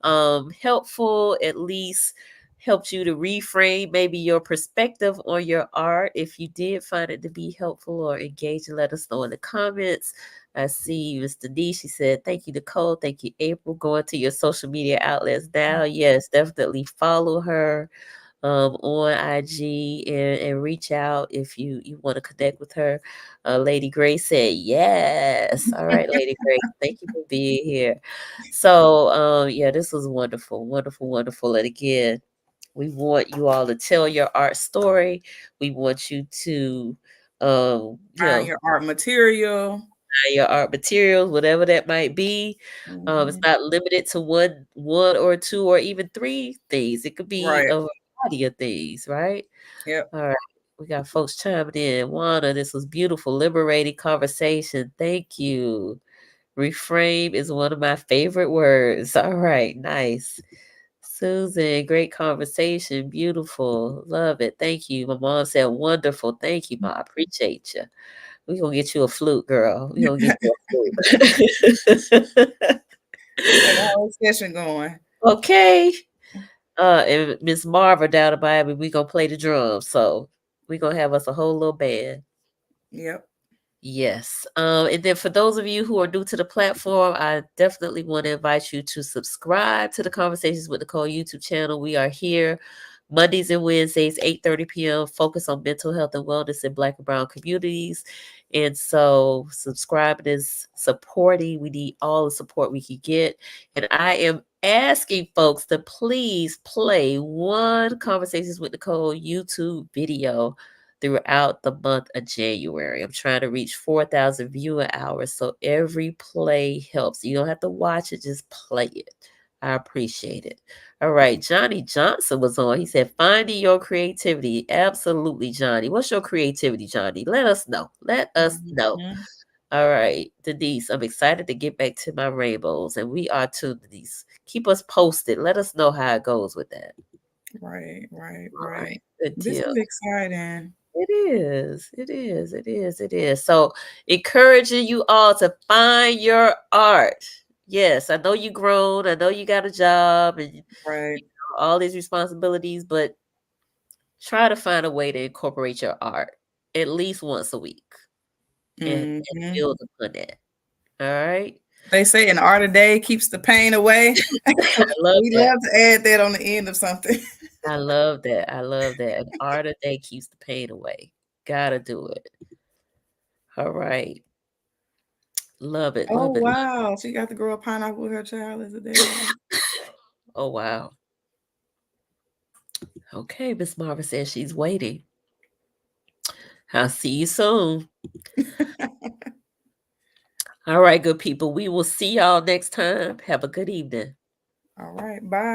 helpful, at least helped you to reframe maybe your perspective on your art. If you did find it to be helpful or engaging, let us know in the comments. I see Mr. D. She said, thank you, Nicole. Thank you, April. Going to your social media outlets now. Yes, definitely follow her on IG and reach out if you want to connect with her. Lady Grace said yes. All right, Lady Grace, thank you for being here. So yeah, this was wonderful. And again, We want you all to tell your art story. We want you to,
Find your art material.
your art materials, whatever that might be. It's not limited to one or two or even three things. It could be
Right.
a variety of things, right?
Yep.
All right. We got folks chiming in. Wanda, this was beautiful, liberating conversation. Thank you. Reframe is one of my favorite words. All right, nice. Susan, great conversation. Beautiful. Love it. Thank you. My mom said wonderful. Thank you, Ma. Appreciate you. We're gonna get you a flute, girl. We're gonna get you a flute.
Get the whole session going.
Okay. And Miss Marva down the Bible, we gonna play the drums. So we gonna have us a whole little band.
Yep.
Yes. And then for those of you who are new to the platform, I definitely want to invite you to subscribe to the Conversations with Nicole YouTube channel. We are here Mondays and Wednesdays, 8:30 p.m. Focus on mental health and wellness in Black and Brown communities. And so subscribing is supporting. We need all the support we can get. And I am asking folks to please play one Conversations with Nicole YouTube video throughout the month of January. I'm trying to reach 4,000 viewing hours, so every play helps. You don't have to watch it, just play it. I appreciate it. All right, Johnny Johnson was on. He said, finding your creativity. Absolutely, Johnny. What's your creativity, Johnny? Let us know. Let us know. All right, Denise, I'm excited to get back to my rainbows, and we are too, Denise. Keep us posted. Let us know how it goes with that.
Right.
All right, good
This
deal.
is exciting.
It is. It is. It is. It is. So, encouraging you all to find your art. Yes, I know you grown. I know you got a job and
Right.
all these responsibilities, but try to find a way to incorporate your art at least once a week and build upon that. All right.
They say an art a day keeps the pain away.
I love
We
that.
love to add that on the end of something.
I love that. I love that. An art a day keeps the pain away. Gotta do it. All right. Love it.
Oh,
Love it.
wow. She got to grow a pineapple with her child as a day.
Oh, wow. Okay, Miss Marva says she's waiting. I'll see you soon. All right, good people. We will see y'all next time. Have a good evening.
All right. Bye.